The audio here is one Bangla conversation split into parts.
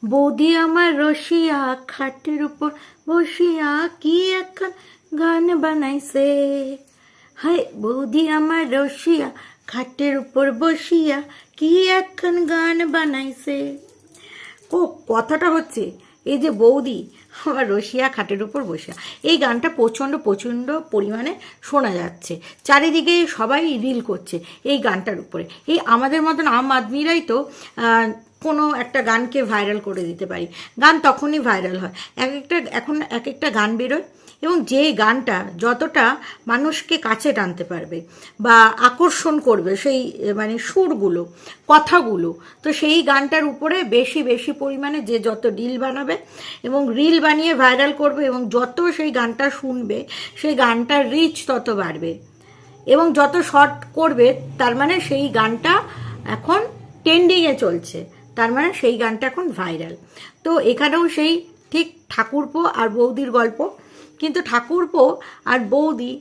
বৌদি আমার রসিয়া খাটের উপর বসিয়া কি একখান গান বানাইছে। হায় বৌদি আমার রসিয়া খাটের উপর বসিয়া কি একখান গান বানাইছে। ও কথাটা হচ্ছে এই যে বৌদি আমার রসিয়া খাটের উপর বসিয়া, এই গানটা প্রচণ্ড প্রচণ্ড পরিমাণে শোনা যাচ্ছে, চারিদিকে সবাই রিল করছে এই গানটার উপরে। এই আমাদের মতন আম আদমিরাই তো কোনো একটা গানকে ভাইরাল করে দিতে পারি। গান তখনই ভাইরাল হয় এখন এক একটা গান বেরোয়, এবং যে গানটা যতটা মানুষকে কাছে টানতে পারবে বা আকর্ষণ করবে সেই মানে সুরগুলো, কথাগুলো, তো সেই গানটার উপরে বেশি বেশি পরিমাণে যে যত রিল বানাবে এবং রিল বানিয়ে ভাইরাল করবে, এবং যত সেই গানটা শুনবে সেই গানটার রিচ তত বাড়বে, এবং যত শর্ট করবে তার মানে সেই গানটা এখন ট্রেন্ডিংয়ে চলছে, তার মানে সেই গানটা এখন ভাইরাল। তো এখানেও সেই ঠিক ঠাকুরপো আর বৌদির গল্প, কিন্তু ঠাকুরপো আর বৌদি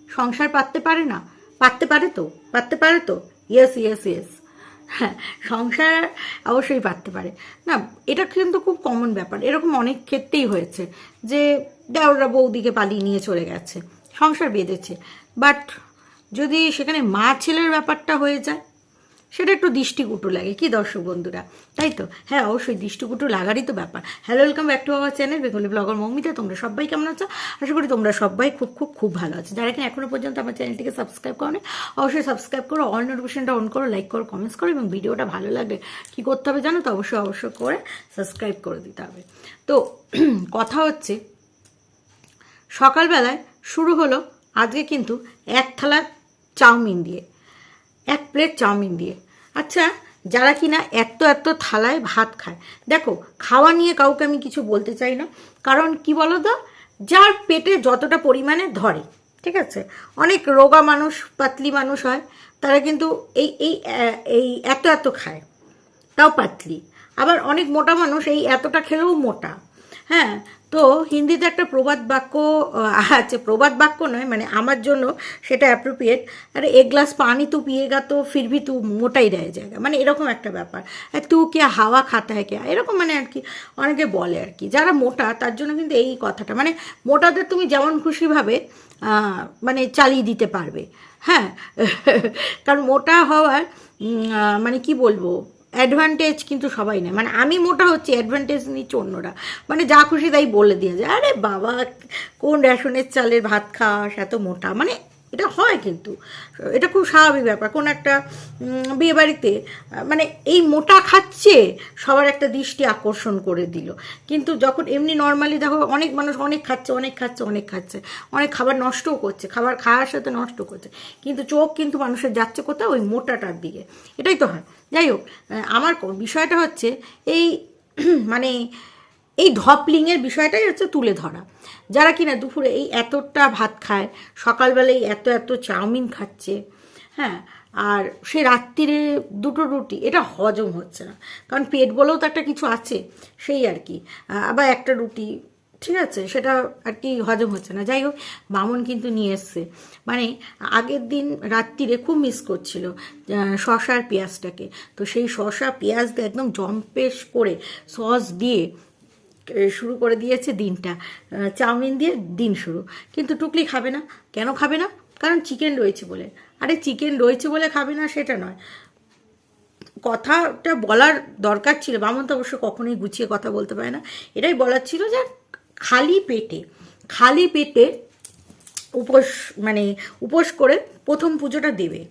সংসার পাততে পারে না, পারতে পারে তো ইয়েস ইয়েস ইয়েস, হ্যাঁ সংসার অবশ্যই পারতে পারে না। এটা কিন্তু খুব কমন ব্যাপার, এরকম অনেক ক্ষেত্রেই হয়েছে যে দেওররা বৌদিকে পালিয়ে নিয়ে চলে গেছে, সংসার বেঁধেছে, বাট যদি সেখানে মা ছেলের ব্যাপারটা হয়ে যায় সেটা একটু দৃষ্টিকটু লাগে, কি দর্শক বন্ধুরা, তাই তো? হ্যাঁ অবশ্যই দৃষ্টিকটু লাগারই তো ব্যাপার। Hello, welcome back to our channel Bengali blogger Moumita. তোমরা সবাই কেমন আছো? আশা করি তোমরা সবাই খুব খুব খুব ভালো আছো। যারা কিনা এখনো পর্যন্ত আমার চ্যানেলটিকে সাবস্ক্রাইব করো না, অবশ্যই সাবস্ক্রাইব করো, অল নোটিফিকেশনটা অন করো, লাইক করো, কমেন্টস করো, এবং ভিডিওটা ভালো লাগলে কী করতে হবে জানো তো? অবশ্যই করে সাবস্ক্রাইব করে দিতে হবে। তো কথা হচ্ছে, সকালবেলায় শুরু হলো আজকে কিন্তু এক থালা চাউমিন দিয়ে, এক প্লেট চাউমিন দিয়ে। আচ্ছা, যারা কিনা এত এত থালায় ভাত খায়, দেখো খাওয়া নিয়ে কাউকে আমি কিছু বলতে চাই না, কারণ কি বলো তো, যার পেটে যতটা পরিমাণে ধরে, ঠিক আছে, অনেক রোগা মানুষ, পাতলি মানুষ হয়, তারা কিন্তু এই এই এই এত এত খায়, তাও পাতলি। আবার অনেক মোটা মানুষ এই এতটা খেলেও মোটা। হ্যাঁ, তো হিন্দিতে একটা প্রবাদ বাক্য আছে, প্রবাদ বাক্য নয়, মানে আমার জন্য সেটা অ্যাপ্রোপ্রিয়েট। আরে এক গ্লাস পানি তু পিয়েগা তো ফির ভি তু মোটাই রয়ে যায়গা, মানে এরকম একটা ব্যাপার। তু কে হাওয়া খাতা হ্যাঁ কে, এরকম মানে আর কি অনেকে বলে আর কি, যারা মোটা তার জন্য কিন্তু এই কথাটা, মানে মোটাদের তুমি যেমন খুশিভাবে মানে চালিয়ে দিতে পারবে। হ্যাঁ কারণ মোটা হওয়ার মানে কি বলবো, অ্যাডভান্টেজ কিন্তু সবাই নেয়, মানে আমি মোটা হচ্ছি, অ্যাডভান্টেজ নিচ্ছে অন্যরা, মানে যা খুশি তাই বলে দিয়ে যায়, আরে বাবা কোন রেশনের চালের ভাত খাস এত মোটা, মানে এটা হয়, কিন্তু এটা খুব স্বাভাবিক ব্যাপার। কোন একটা বিয়েবাড়িতে মানে এই মোটা খাচ্ছে সবার একটা দৃষ্টি আকর্ষণ করে দিল, কিন্তু যখন এমনি নর্মালি দেখো অনেক মানুষ অনেক খাচ্ছে অনেক খাবার নষ্টও করছে, খাবার খাওয়ার সাথে নষ্ট করছে, কিন্তু চোখ কিন্তু মানুষের যাচ্ছে কোথাও ওই মোটাটার দিকে, এটাই তো হয়। যাই হোক, আমার বিষয়টা হচ্ছে এই মানে এই ধপলিংয়ের বিষয়টাই হচ্ছে তুলে ধরা। যারা কিনা দুপুরে এই এতটা ভাত খায়, সকালবেলায় এত এত চাউমিন খাচ্ছে, হ্যাঁ, আর সে রাত্রিরে দুটো রুটি, এটা হজম হচ্ছে না, কারণ পেট বলেও তো একটা কিছু আছে, সেই আর কি, আবার একটা রুটি, ঠিক আছে, সেটা আর কি হজম হচ্ছে না। যাই হোক, বামন কিন্তু নিয়ে এসছে, মানে আগের দিন রাত্রিরে খুব মিস করছিল শসা আর পেঁয়াজটাকে, তো সেই শসা পেঁয়াজ দিয়ে একদম জম্পেশ করে সস দিয়ে শুরু করে দিয়েছে দিনটা, চাউমিন দিয়ে দিন শুরু। কিন্তু টুকলি খাবে না, কেন খাবে না? কারণ চিকেন রয়েছে বলে। আরে চিকেন রয়েছে বলে খাবে না সেটা নয়, কথাটা বলার দরকার ছিল, বামন তো অবশ্য কখনোই গুছিয়ে কথা বলতে পারে না, এটাই বলার ছিল যে খালি পেটে উপোস, মানে উপোস করে প্রথম পুজোটা দেবে,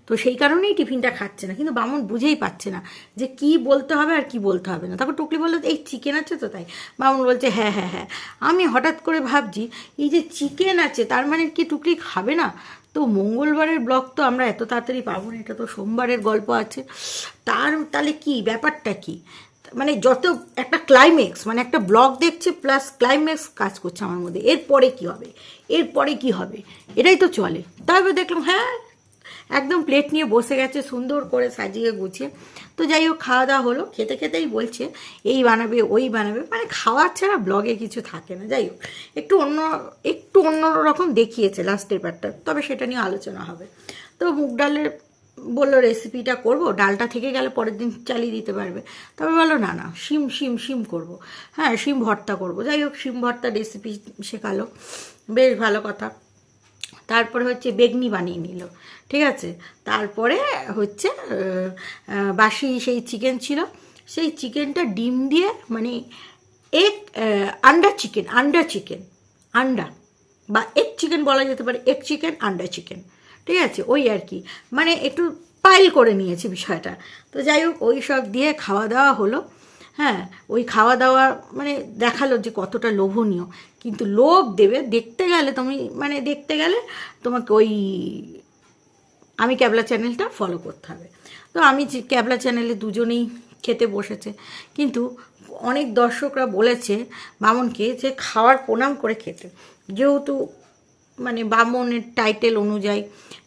তো সেই কারণেই টিফিনটা খাচ্ছে না। কিন্তু বামন বুঝেই পাচ্ছে না যে কি বলতে হবে আর কি বলতে হবে না। তারপর টুকলি বললো এই চিকেন আছে তো, তাই বামন বলছে হ্যাঁ হ্যাঁ হ্যাঁ। আমি হঠাৎ করে ভাবছি এই যে চিকেন আছে তার মানে কি টুকলি খাবে না? তো মঙ্গলবারের ব্লগ তো আমরা এত তাড়াতাড়ি পাবো না, এটা তো সোমবারের গল্প আছে, তাহলে কি ব্যাপারটা কি, মানে যত একটা ক্লাইম্যাক্স, মানে একটা ব্লগ দেখছে প্লাস ক্লাইম্যাক্স কাজ করছে আমার মধ্যে, এরপরে কি হবে এটাই তো চলে। তারপরে দেখলাম হ্যাঁ একদম প্লেট নিয়ে বসে গেছে সুন্দর করে সাজিয়ে গুছিয়ে। তো যাই হোক, খাওয়া দাওয়া হলো, খেতে খেতেই বলছে এই বানাবে ওই বানাবে, মানে খাওয়ার ছাড়া ব্লগে কিছু থাকে না। যাই হোক, একটু অন্য রকম দেখিয়েছে লাস্টের পার্টটা, তবে সেটা নিয়ে আলোচনা হবে। তো মুগ ডালের বললো রেসিপিটা করব, ডালটা থেকে গেলে পরের দিন চালিয়ে দিতে পারবে। তারপর বললো না না শিম করব, হ্যাঁ শিম ভর্তা করব। যাই হোক শিম ভর্তা রেসিপি শেখালো, বেশ ভালো কথা। তারপরে হচ্ছে বেগনি বানিয়ে নিল, ঠিক আছে। তারপরে হচ্ছে বাসি সেই চিকেন ছিল, সেই চিকেনটা ডিম দিয়ে মানে এগ আন্ডা বা এগ চিকেন বলা যেতে পারে, এগ চিকেন আন্ডা চিকেন, ঠিক আছে। ওই আর কি, মানে একটু পাইল করে নিয়েছি বিষয়টা। তো যাই হোক ওই সব দিয়ে খাওয়া দাওয়া হলো। হ্যাঁ, ওই খাওয়া দাওয়া মানে দেখালো যে কতটা লোভনীয়, কিন্তু লোভ দেবে দেখতে গেলে তুমি, মানে দেখতে গেলে তোমাকে ওই আমি ক্যাবলা চ্যানেলটা ফলো করতে হবে। তো আমি যে ক্যাবলা চ্যানেলে দুজনেই খেতে বসেছে, কিন্তু অনেক দর্শকরা বলেছে বামনকে যে খাওয়ার প্রণাম করে খেতে, যেহেতু মানে বামনের টাইটেল অনুযায়ী,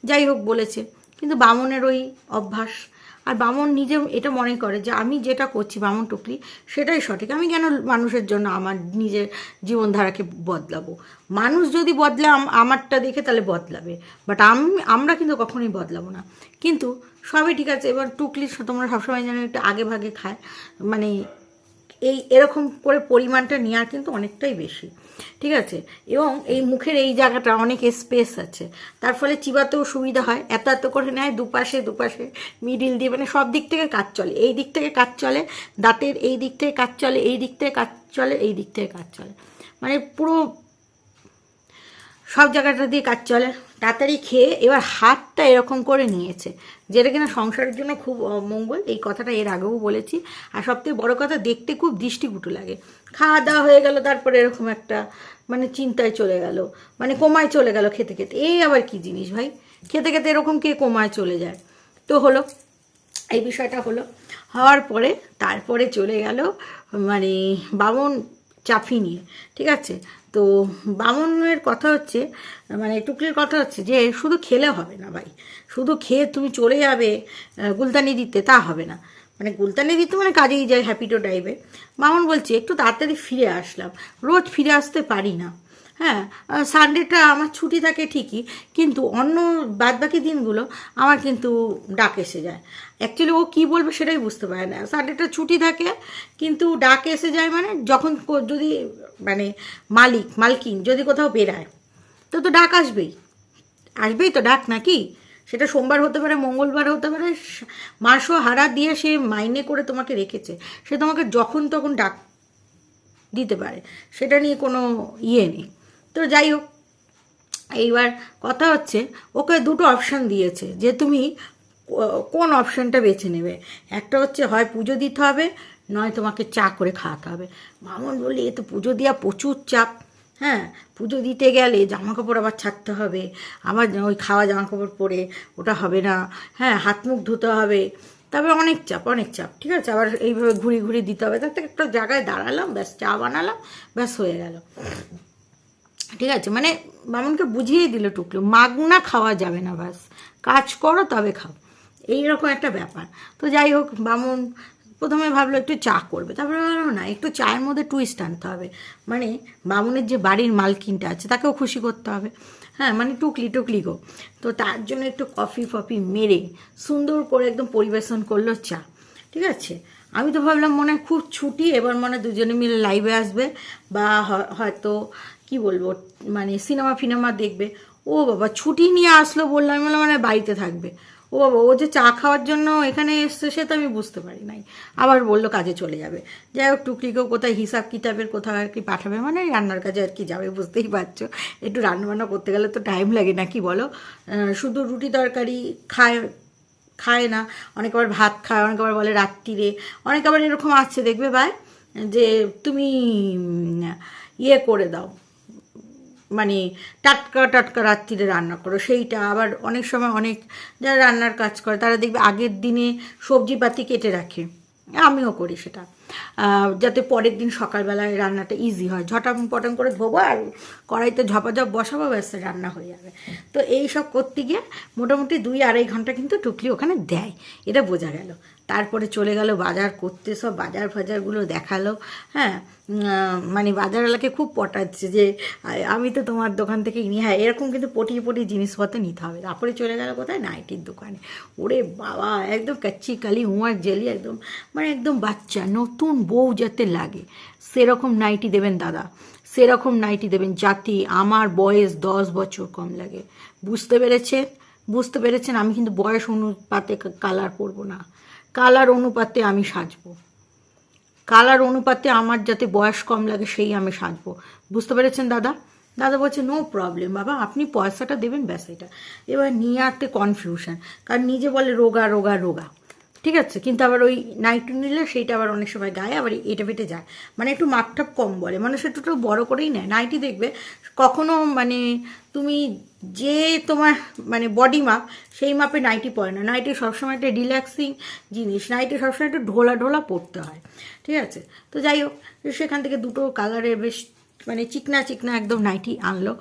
যাই হোক বলেছে। কিন্তু বামনের ওই অভ্যাস, আর বামন নিজে এটা মনে করে যে আমি যেটা করছি বামন টুকলি সেটাই সঠিক, আমি কেন মানুষের জন্য আমার নিজের জীবনধারাকে বদলাবো। মানুষ যদি বদলে আমারটা দেখে তাহলে বদলাবে, বাট আমরা কিন্তু কখনোই বদলাবো না। কিন্তু সবই ঠিক আছে। এবার টুকলি তোমরা সবসময় জানো একটু আগে ভাগে খায়, মানে এরকম করে পরিমাণটা নেওয়ার কিন্তু অনেকটাই বেশি, ঠিক আছে। এবং এই মুখের এই জায়গাটা অনেক স্পেস আছে, তার ফলে চিবাতেও সুবিধা হয়। এত করে নেয় দুপাশে মিডিল দিয়ে, মানে সব দিক থেকে কাজ চলে। এই দিক থেকে কাজ চলে দাঁতের, এই দিক থেকে কাজ চলে, এই দিক থেকে কাজ চলে, এই দিক থেকে কাজ চলে, মানে পুরো সব জায়গাটা দিয়ে কাজ চলে। তাড়াতাড়ি খেয়ে এবার হাতটা এরকম করে নিয়েছে, যেটা কিনা সংসারের জন্য খুব অমঙ্গল। এই কথাটা এর আগেও বলেছি। আর সবথেকে বড় কথা, দেখতে খুব দৃষ্টিকটু লাগে। খাওয়া দাওয়া হয়ে গেল, তারপরে এরকম একটা মানে চিন্তায় চলে গেল, মানে কোমায় চলে গেল খেতে খেতে। এই আবার কি জিনিস ভাই, খেতে খেতে এরকম কে কোমায় চলে যায়? তো হলো এই বিষয়টা হলো। হওয়ার পরে তারপরে চলে গেল মানে বামন চাফি নিয়ে, ঠিক আছে। তো বামনের কথা হচ্ছে, মানে টুকলির কথা হচ্ছে যে শুধু খেলে হবে না ভাই, শুধু খেয়ে তুমি চলে যাবে গুলতানি দিতে, তা হবে না। মানে গুলতানি দিতে মানে কাজেই যায় হ্যাপিটো টাইপে। বামন বলছে একটু তাড়াতাড়ি ফিরে আসলাম, রোজ ফিরে আসতে পারি না। হ্যাঁ, সানডেটা আমার ছুটি থাকে ঠিকই, কিন্তু অন্য বাদবাকি দিনগুলো আমার কিন্তু ডাক এসে যায়। অ্যাকচুয়ালি ও কী বলবে সেটাই বুঝতে পারে না। সানডেটা ছুটি থাকে কিন্তু ডাক এসে যায়, মানে যখন যদি মানে মালকিন যদি কোথাও বেরায় তো ডাক আসবেই তো ডাক, নাকি? সেটা সোমবার হতে পারে, মঙ্গলবার হতে পারে, মাসও হারা দিয়ে সে মাইনে করে তোমাকে রেখেছে, সে তোমাকে যখন তখন ডাক দিতে পারে, সেটা নিয়ে কোনো ইয়ে নেই। তো যাই হোক, এইবার কথা হচ্ছে ওকে দুটো অপশান দিয়েছে যে তুমি কোন অপশানটা বেছে নেবে। একটা হচ্ছে হয় পুজো দিতে হবে, নয় তোমাকে চা করে খাওয়াতে হবে। মামন বলি এ তো পুজো দেওয়া প্রচুর চাপ। হ্যাঁ, পুজো দিতে গেলে জামাকাপড় আবার ছাড়তে হবে, আবার ওই খাওয়া জামাকাপড় পরে ওটা হবে না। হ্যাঁ, হাত মুখ ধুতে হবে, তবে অনেক চাপ, ঠিক আছে। আবার এইভাবে ঘুরি দিতে হবে। তার থেকে একটা জায়গায় দাঁড়ালাম, ব্যাস চা বানালাম, ব্যাস হয়ে গেল, ঠিক আছে। মানে বামনকে বুঝিয়ে দিল টুকলো মাগনা খাওয়া যাবে না, ব্যাস কাজ করো তবে খাও, এইরকম একটা ব্যাপার। তো যাই হোক, বামন প্রথমে ভাবলো একটু চা করবে, তারপরে ভাবলো না, একটু চায়ের মধ্যে টুইস্ট আনতে হবে, মানে বামনের যে বাড়ির মালকিনটা আছে তাকেও খুশি করতে হবে। হ্যাঁ, মানে টুকলি গো। তো তার জন্য একটু কফি মেরে সুন্দর করে একদম পরিবেশন করলো চা, ঠিক আছে। আমি তো ভাবলাম মনে হয় খুব ছুটি, এবার মনে দুজনে মিলে লাইভে আসবে, বা হয়তো কি বলবো মানে সিনেমা দেখবে। ও বাবা, ছুটি নিয়ে আসলো বললাম, মানে বাড়িতে থাকবে। ও বাবা, ও যে চা খাওয়ার জন্য এখানে এসছে সে তো আমি বুঝতে পারি নাই। আবার বললো কাজে চলে যাবে। যাই হোক, টুকলিকেও কোথায় হিসাব কিতাবের কোথাও আর কি পাঠাবে, মানে রান্নার কাজে আর কি যাবে, বুঝতেই পারছো। একটু রান্নাবান্না করতে গেলে তো টাইম লাগে নাকি বলো। শুধু রুটি তরকারি খায় না, অনেক আবার ভাত খায়, অনেক আবার বলে রাত্রিরে, অনেক আবার এরকম আছে দেখবে ভাই যে তুমি ইয়ে করে দাও, মানে টাটকা রাত্রিরে রান্না করো, সেইটা আবার অনেক সময় অনেক যারা রান্নার কাজ করে তারা দেখবে আগের দিনে সবজিপাতি কেটে রাখে, আমিও করি সেটা, যাতে পরের দিন সকালবেলায় রান্নাটা ইজি হয়। ঝটাপটন করে ধোবো আর কড়াইতে ঝপাঝপ বসাবো, ব্যাস রান্না হয়ে যাবে। তো এই সব করতে গিয়ে মোটামুটি 2-2.5 ঘন্টা কিন্তু টুকলি ওখানে দেয়, এটা বোঝা গেল। তারপরে চলে গেল বাজার করতে, সব বাজার ফাজারগুলো দেখালো। হ্যাঁ, মানে বাজারওয়ালাকে খুব পটাচ্ছে যে আমি তো তোমার দোকান থেকে নিই। হ্যাঁ, এরকম কিন্তু পটিয়ে পটিয়ে জিনিসপত্র নিতে হবে। তারপরে চলে গেল কোথায়, নাইটির দোকানে। ওরে বাবা, একদম কাচ্চি কালি উমার জেলি, একদম মানে একদম বাচ্চা নতুন বউ যাতে লাগে সেরকম নাইটি দেবেন দাদা, সেরকম নাইটি দেবেন যাতে আমার বয়স 10 বছর কম লাগে। বুঝতে পেরেছেন? বুঝতে পেরেছেন? আমি কিন্তু বয়স অনুপাতে কালার করব না, কালার অনুপাতে আমি সাজবো, কালার অনুপাতে আমার যাতে বয়স কম লাগে সেই আমি সাজবো। বুঝতে পেরেছেন দাদা? দাদা বলছে নো প্রবলেম বাবা, আপনি পয়সাটা দেবেন, ব্যাস। এটা এবার নিয়ে আসতে কনফিউশন, কারণ নিজে বলে রোগা রোগা রোগা, ঠিক আছে, কিন্তু আবার ওই নাইটি নিলে সেইটা আবার অনেক সময় গায়ে আবার এটা ফেটে যায়, মানে একটু মাপটাপ কম বলে, মানুষ একটু বড় করেই নেয় নাইটি। দেখবে কখনো মানে তুমি যে তোমার মানে বডি মাপ সেই মাপে নাইটি পরে না। নাইটি সবসময় একটা রিল্যাক্সিং জিনিস, নাইটি সবসময় একটু ঢোলা ঢোলা পরতে হয়, ঠিক আছে। তো যাই হোক, সেখান থেকে দুটো কালারের বেশ মানে চিকনা চিকনা একদম নাইটি আনলো,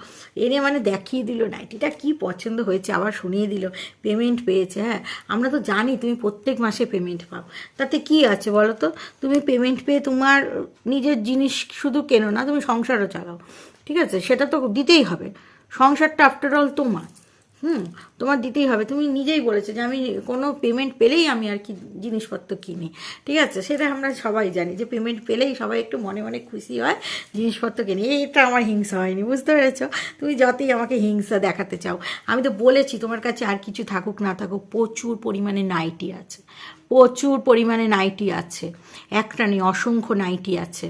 এনে মানে দেখিয়ে দিল নাইটিটা কি পছন্দ হয়েছে, আবার শুনিয়ে দিল পেমেন্ট পেয়েছে। হ্যাঁ, আমরা তো জানি তুমি প্রত্যেক মাসে পেমেন্ট পাও, তাতে কি আছে বলো তো? তুমি পেমেন্ট পেয়ে তোমার নিজের জিনিস শুধু কেনো না, তুমি সংসারও চালাও, ঠিক আছে, সেটা তো দিতেই হবে। সংসারটা আফটার অল তোমার, তোমার দিতেই হবে। তুমি নিজেই বলেছো যে আমি কোনো পেমেন্ট পেলেই আমি আর কি জিনিসপত্র কিনি, ঠিক আছে, সেটা আমরা সবাই জানি যে পেমেন্ট পেলেই সবাই একটু মনে মনে খুশি হয়, জিনিসপত্র কিনি। এটা আমার হিংসা হয়নি, বুঝতে পেরেছো? তুমি যতই আমাকে হিংসা দেখাতে চাও, আমি তো বলেছি তোমার কাছে আর কিছু থাকুক না থাকুক, প্রচুর পরিমাণে নাইটি আছে, প্রচুর পরিমাণে নাইটি আছে, একটা নেই অসংখ্য নাইটি আছে,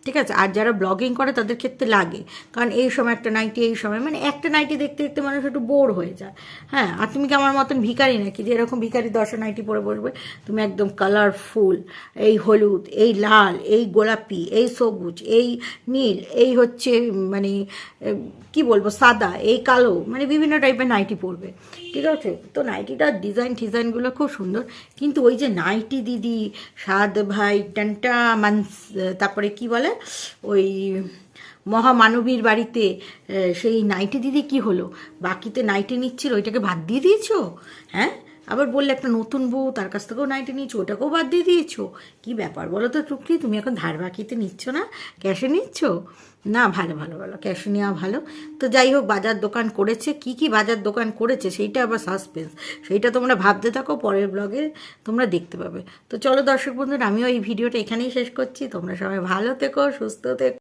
ঠিক আছে। আর যারা ব্লগিং করে তাদের ক্ষেত্রে লাগে, কারণ এই সময় একটা নাইটি, এই সময় মানে একটা নাইটি দেখতে দেখতে মানুষ একটু বোর হয়ে যায়। হ্যাঁ, আর তুমি কি আমার মতন ভিখারি নাকি যে এরকম ভিখারি 10 নাইটি পরে বসবে? তুমি একদম কালারফুল, এই হলুদ, এই লাল, এই গোলাপি, এই সবুজ, এই নীল, এই হচ্ছে মানে কি বলবো সাদা, এই কালো, মানে বিভিন্ন টাইপের নাইটি পরবে, ঠিক আছে। তো নাইটিটার ডিজাইনগুলো খুব সুন্দর, কিন্তু ওই যে নাইটি দিদি, সাদ ভাই টান্টা মানস, তারপরে কি বলে ওই মহামানবীর বাড়িতে সেই নাইটি দিদি কি হলো? বাকিতে নাইটি নিচ্ছিল, ওইটাকে বাদ দিয়ে দিয়েছো? হ্যাঁ, আবার বললে একটা নতুন বউ, তার কাছ থেকেও নাইটি নিচ্ছ, ওটাকেও বাদ দিয়ে দিয়েছো। কি ব্যাপার বলো তো টুকলি? তুমি এখন ধার বাকিতে নিচ্ছ না, ক্যাশে নিচ্ছ? না, ভালো ভালো ভালো, ক্যাশে নেওয়া ভালো। তো যাই হোক, বাজার দোকান করেছে, কি কি বাজার দোকান করেছে সেইটা আবার সাসপেন্স, সেইটা তোমরা ভাবতে থাকো, পরের ব্লগে তোমরা দেখতে পাবে। তো চলো দর্শক বন্ধুরা, আমিও এই ভিডিওটা এখানেই শেষ করছি। তোমরা সবাই ভালো থেকো, সুস্থ থেকো।